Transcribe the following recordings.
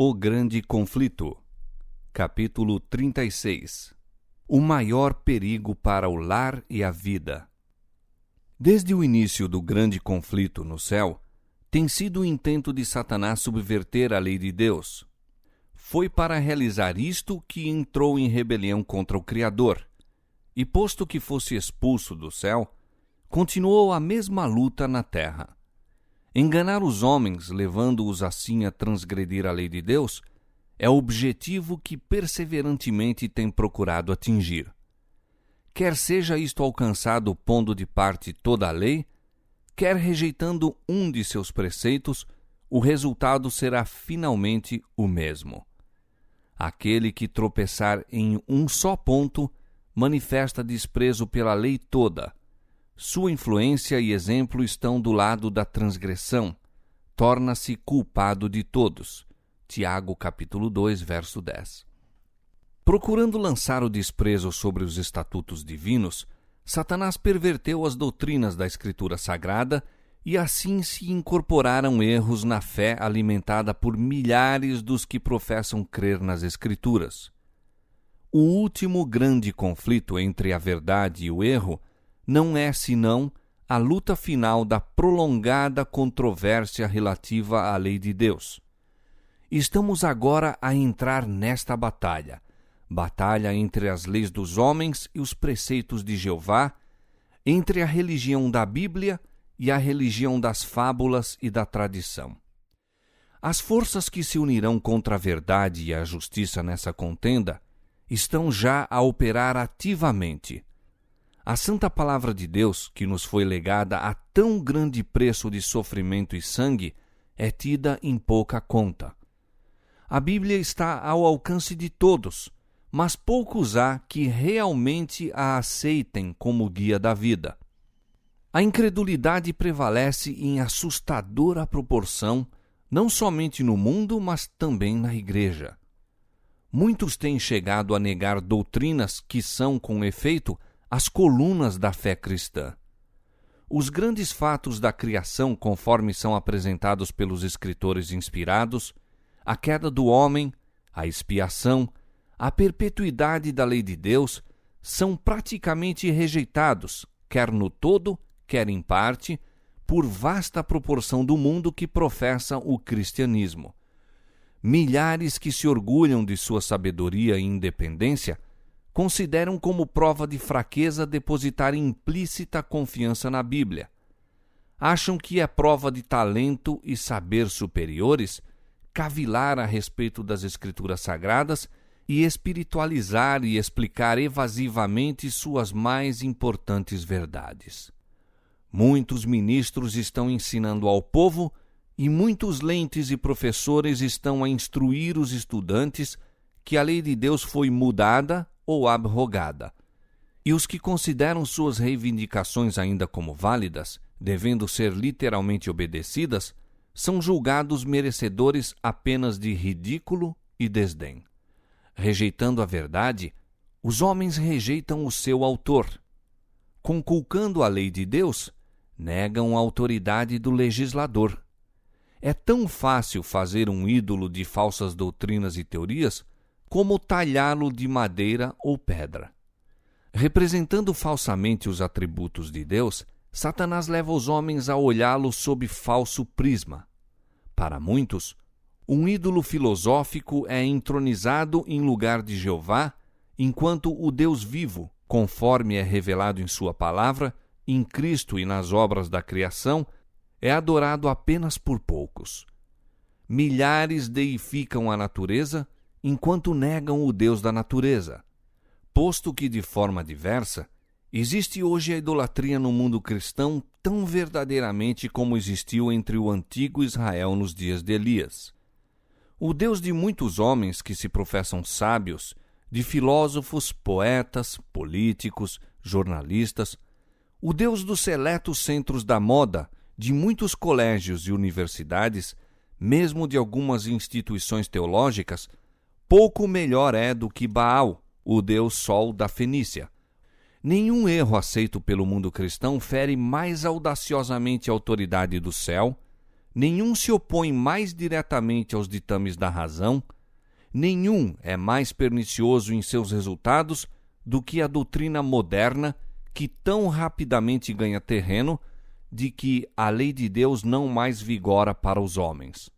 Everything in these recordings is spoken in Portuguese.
O Grande Conflito. Capítulo 36. O maior perigo para o lar e a vida. Desde o início do grande conflito no céu, tem sido o intento de Satanás subverter a lei de Deus. Foi para realizar isto que entrou em rebelião contra o Criador, e posto que fosse expulso do céu, continuou a mesma luta na terra. Enganar os homens, levando-os assim a transgredir a lei de Deus, é o objetivo que perseverantemente tem procurado atingir. Quer seja isto alcançado pondo de parte toda a lei, quer rejeitando um de seus preceitos, o resultado será finalmente o mesmo. Aquele que tropeçar em um só ponto manifesta desprezo pela lei toda. Sua influência e exemplo estão do lado da transgressão. Torna-se culpado de todos. Tiago, capítulo 2, verso 10. Procurando lançar o desprezo sobre os estatutos divinos, Satanás perverteu as doutrinas da Escritura Sagrada e assim se incorporaram erros na fé alimentada por milhares dos que professam crer nas Escrituras. O último grande conflito entre a verdade e o erro não é senão a luta final da prolongada controvérsia relativa à lei de Deus. Estamos agora a entrar nesta batalha entre as leis dos homens e os preceitos de Jeová, entre a religião da Bíblia e a religião das fábulas e da tradição. As forças que se unirão contra a verdade e a justiça nessa contenda estão já a operar ativamente. A santa palavra de Deus, que nos foi legada a tão grande preço de sofrimento e sangue, é tida em pouca conta. A Bíblia está ao alcance de todos, mas poucos há que realmente a aceitem como guia da vida. A incredulidade prevalece em assustadora proporção, não somente no mundo, mas também na Igreja. Muitos têm chegado a negar doutrinas que são, com efeito, as colunas da fé cristã. Os grandes fatos da criação, conforme são apresentados pelos escritores inspirados, a queda do homem, a expiação, a perpetuidade da lei de Deus, são praticamente rejeitados, quer no todo, quer em parte, por vasta proporção do mundo que professa o cristianismo. Milhares que se orgulham de sua sabedoria e independência consideram como prova de fraqueza depositar implícita confiança na Bíblia. Acham que é prova de talento e saber superiores cavilar a respeito das Escrituras Sagradas e espiritualizar e explicar evasivamente suas mais importantes verdades. Muitos ministros estão ensinando ao povo e muitos lentes e professores estão a instruir os estudantes que a lei de Deus foi mudada ou abrogada, e os que consideram suas reivindicações ainda como válidas, devendo ser literalmente obedecidas, são julgados merecedores apenas de ridículo e desdém. Rejeitando a verdade, os homens rejeitam o seu autor. Conculcando a lei de Deus, negam a autoridade do legislador. É tão fácil fazer um ídolo de falsas doutrinas e teorias como talhá-lo de madeira ou pedra. Representando falsamente os atributos de Deus, Satanás leva os homens a olhá-lo sob falso prisma. Para muitos, um ídolo filosófico é entronizado em lugar de Jeová, enquanto o Deus vivo, conforme é revelado em sua palavra, em Cristo e nas obras da criação, é adorado apenas por poucos. Milhares deificam a natureza, enquanto negam o Deus da natureza. Posto que, de forma diversa, existe hoje a idolatria no mundo cristão tão verdadeiramente como existiu entre o antigo Israel nos dias de Elias. O Deus de muitos homens que se professam sábios, de filósofos, poetas, políticos, jornalistas, o Deus dos seletos centros da moda, de muitos colégios e universidades, mesmo de algumas instituições teológicas, pouco melhor é do que Baal, o deus Sol da Fenícia. Nenhum erro aceito pelo mundo cristão fere mais audaciosamente a autoridade do céu, nenhum se opõe mais diretamente aos ditames da razão, nenhum é mais pernicioso em seus resultados do que a doutrina moderna, que tão rapidamente ganha terreno, de que a lei de Deus não mais vigora para os homens.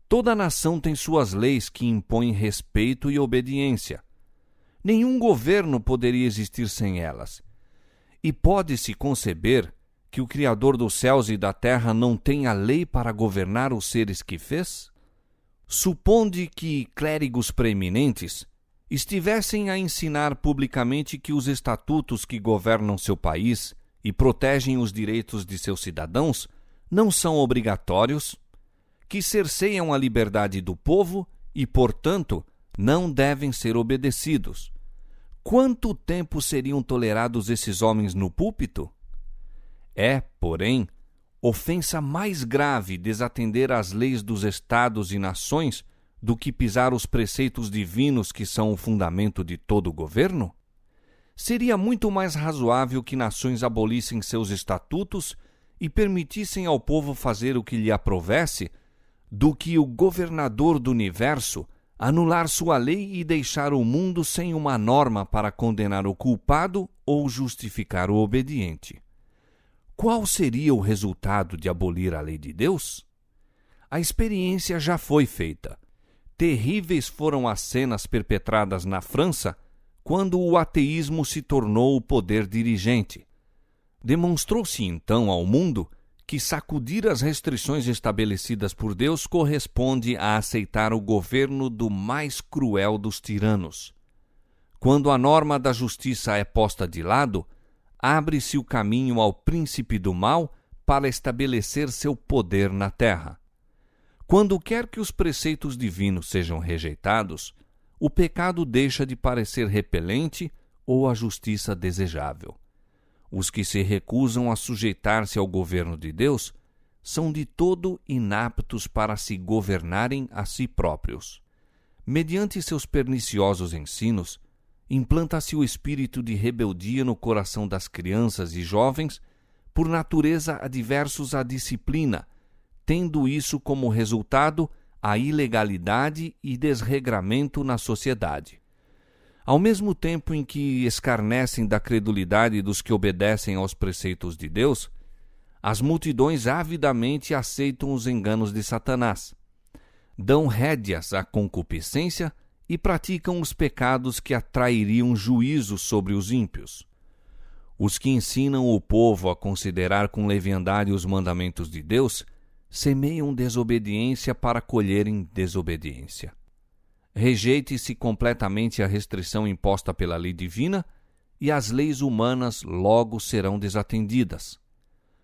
Toda nação tem suas leis que impõem respeito e obediência. Nenhum governo poderia existir sem elas. E pode-se conceber que o Criador dos céus e da terra não tenha lei para governar os seres que fez? Suponde que clérigos preeminentes estivessem a ensinar publicamente que os estatutos que governam seu país e protegem os direitos de seus cidadãos não são obrigatórios, que cerceiam a liberdade do povo e, portanto, não devem ser obedecidos. Quanto tempo seriam tolerados esses homens no púlpito? É, porém, ofensa mais grave desatender às leis dos estados e nações do que pisar os preceitos divinos que são o fundamento de todo o governo? Seria muito mais razoável que nações abolissem seus estatutos e permitissem ao povo fazer o que lhe aprovesse, do que o governador do universo anular sua lei e deixar o mundo sem uma norma para condenar o culpado ou justificar o obediente. Qual seria o resultado de abolir a lei de Deus? A experiência já foi feita. Terríveis foram as cenas perpetradas na França quando o ateísmo se tornou o poder dirigente. Demonstrou-se então ao mundo que sacudir as restrições estabelecidas por Deus corresponde a aceitar o governo do mais cruel dos tiranos. Quando a norma da justiça é posta de lado, abre-se o caminho ao príncipe do mal para estabelecer seu poder na terra. Quando quer que os preceitos divinos sejam rejeitados, o pecado deixa de parecer repelente ou a justiça desejável. Os que se recusam a sujeitar-se ao governo de Deus são de todo inaptos para se governarem a si próprios. Mediante seus perniciosos ensinos, implanta-se o espírito de rebeldia no coração das crianças e jovens, por natureza adversos à disciplina, tendo isso como resultado a ilegalidade e desregramento na sociedade. Ao mesmo tempo em que escarnecem da credulidade dos que obedecem aos preceitos de Deus, as multidões avidamente aceitam os enganos de Satanás, dão rédeas à concupiscência e praticam os pecados que atrairiam juízo sobre os ímpios. Os que ensinam o povo a considerar com leviandade os mandamentos de Deus semeiam desobediência para colherem desobediência. Rejeite-se completamente a restrição imposta pela lei divina e as leis humanas logo serão desatendidas.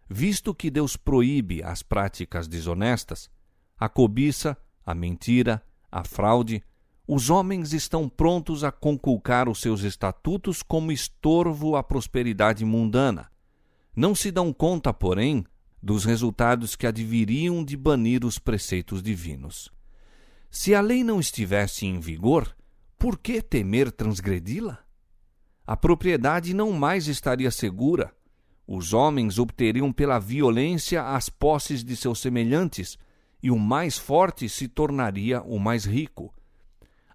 Visto que Deus proíbe as práticas desonestas, a cobiça, a mentira, a fraude, os homens estão prontos a conculcar os seus estatutos como estorvo à prosperidade mundana. Não se dão conta, porém, dos resultados que adviriam de banir os preceitos divinos. Se a lei não estivesse em vigor, por que temer transgredi-la? A propriedade não mais estaria segura. Os homens obteriam pela violência as posses de seus semelhantes, e o mais forte se tornaria o mais rico.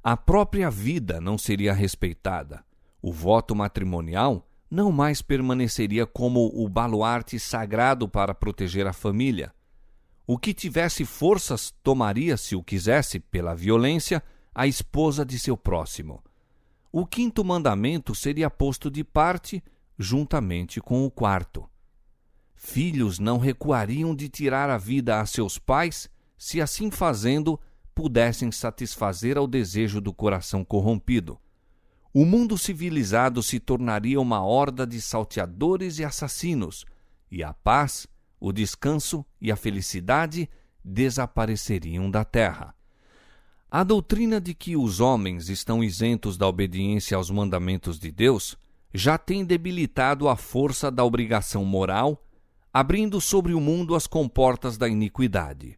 A própria vida não seria respeitada. O voto matrimonial não mais permaneceria como o baluarte sagrado para proteger a família. O que tivesse forças tomaria, se o quisesse, pela violência, a esposa de seu próximo. O quinto mandamento seria posto de parte, juntamente com o quarto. Filhos não recuariam de tirar a vida a seus pais, se assim fazendo pudessem satisfazer ao desejo do coração corrompido. O mundo civilizado se tornaria uma horda de salteadores e assassinos, e a paz, o descanso e a felicidade desapareceriam da terra. A doutrina de que os homens estão isentos da obediência aos mandamentos de Deus já tem debilitado a força da obrigação moral, abrindo sobre o mundo as comportas da iniquidade.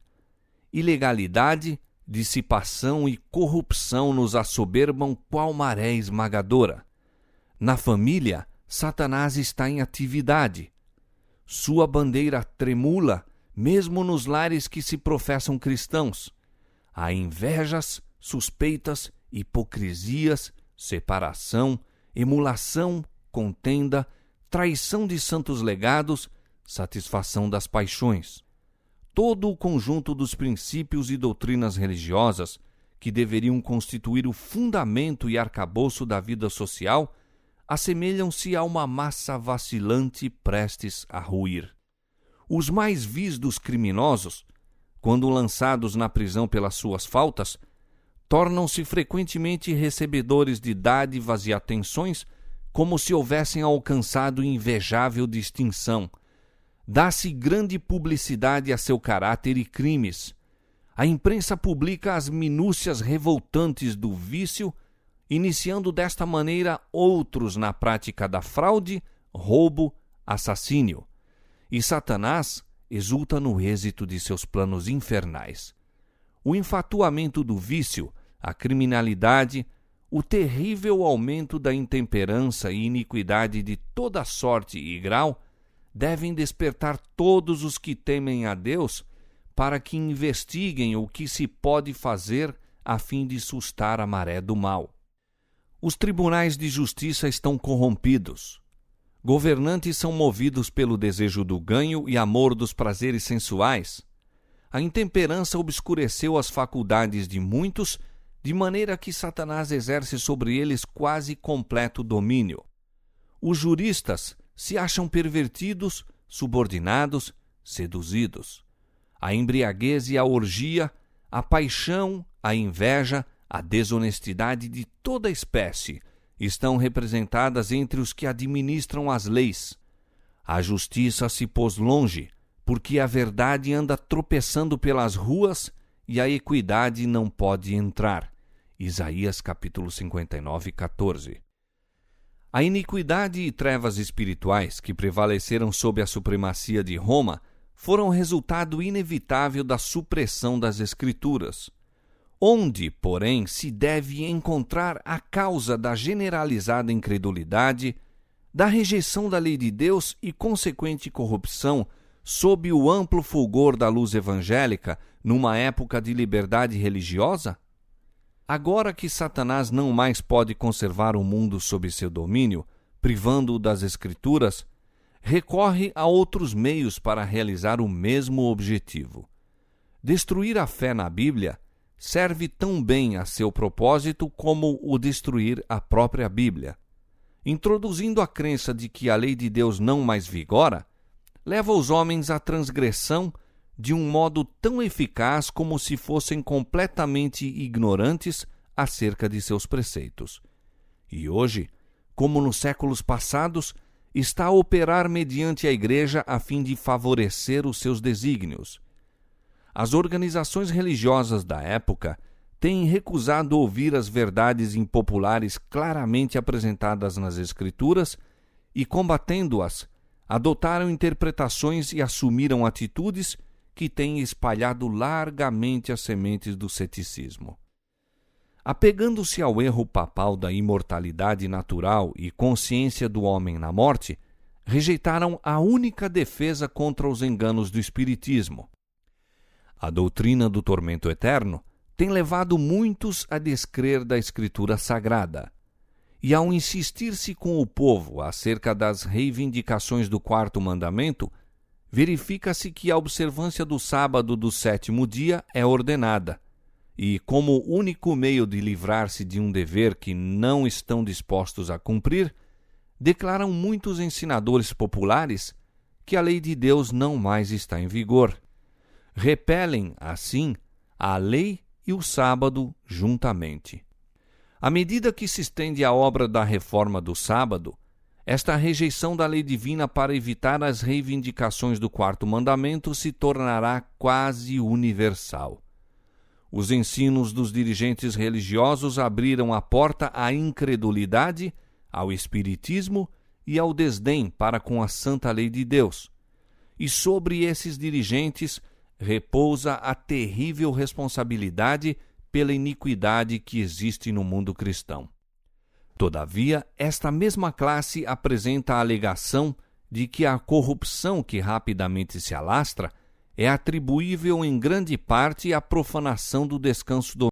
Ilegalidade, dissipação e corrupção nos assoberbam qual maré esmagadora. Na família, Satanás está em atividade. Sua bandeira tremula, mesmo nos lares que se professam cristãos. Há invejas, suspeitas, hipocrisias, separação, emulação, contenda, traição de santos legados, satisfação das paixões. Todo o conjunto dos princípios e doutrinas religiosas que deveriam constituir o fundamento e arcabouço da vida social assemelham-se a uma massa vacilante prestes a ruir. Os mais vis dos criminosos, quando lançados na prisão pelas suas faltas, tornam-se frequentemente recebedores de dádivas e atenções como se houvessem alcançado invejável distinção. Dá-se grande publicidade a seu caráter e crimes. A imprensa publica as minúcias revoltantes do vício, iniciando desta maneira outros na prática da fraude, roubo, assassínio. E Satanás exulta no êxito de seus planos infernais. O enfatuamento do vício, a criminalidade, o terrível aumento da intemperança e iniquidade de toda sorte e grau devem despertar todos os que temem a Deus para que investiguem o que se pode fazer a fim de sustar a maré do mal. Os tribunais de justiça estão corrompidos. Governantes são movidos pelo desejo do ganho e amor dos prazeres sensuais. A intemperança obscureceu as faculdades de muitos, de maneira que Satanás exerce sobre eles quase completo domínio. Os juristas se acham pervertidos, subordinados, seduzidos. A embriaguez e a orgia, a paixão, a inveja, a desonestidade de toda espécie estão representadas entre os que administram as leis. A justiça se pôs longe, porque a verdade anda tropeçando pelas ruas e a equidade não pode entrar. Isaías capítulo 59, 14. A iniquidade e trevas espirituais que prevaleceram sob a supremacia de Roma foram resultado inevitável da supressão das Escrituras. Onde, porém, se deve encontrar a causa da generalizada incredulidade, da rejeição da lei de Deus e consequente corrupção sob o amplo fulgor da luz evangélica numa época de liberdade religiosa? Agora que Satanás não mais pode conservar o mundo sob seu domínio, privando-o das Escrituras, recorre a outros meios para realizar o mesmo objetivo. Destruir a fé na Bíblia serve tão bem a seu propósito como o destruir a própria Bíblia. Introduzindo a crença de que a lei de Deus não mais vigora, leva os homens à transgressão de um modo tão eficaz como se fossem completamente ignorantes acerca de seus preceitos. E hoje, como nos séculos passados, está a operar mediante a Igreja a fim de favorecer os seus desígnios. As organizações religiosas da época têm recusado ouvir as verdades impopulares claramente apresentadas nas Escrituras e, combatendo-as, adotaram interpretações e assumiram atitudes que têm espalhado largamente as sementes do ceticismo. Apegando-se ao erro papal da imortalidade natural e consciência do homem na morte, rejeitaram a única defesa contra os enganos do Espiritismo. A doutrina do tormento eterno tem levado muitos a descrer da Escritura Sagrada. E ao insistir-se com o povo acerca das reivindicações do quarto mandamento, verifica-se que a observância do sábado do sétimo dia é ordenada, e como único meio de livrar-se de um dever que não estão dispostos a cumprir, declaram muitos ensinadores populares que a lei de Deus não mais está em vigor. Repelem, assim, a lei e o sábado juntamente. À medida que se estende a obra da reforma do sábado, esta rejeição da lei divina para evitar as reivindicações do quarto mandamento se tornará quase universal. Os ensinos dos dirigentes religiosos abriram a porta à incredulidade, ao espiritismo e ao desdém para com a santa lei de Deus. E sobre esses dirigentes repousa a terrível responsabilidade pela iniquidade que existe no mundo cristão. Todavia, esta mesma classe apresenta a alegação de que a corrupção que rapidamente se alastra é atribuível em grande parte à profanação do descanso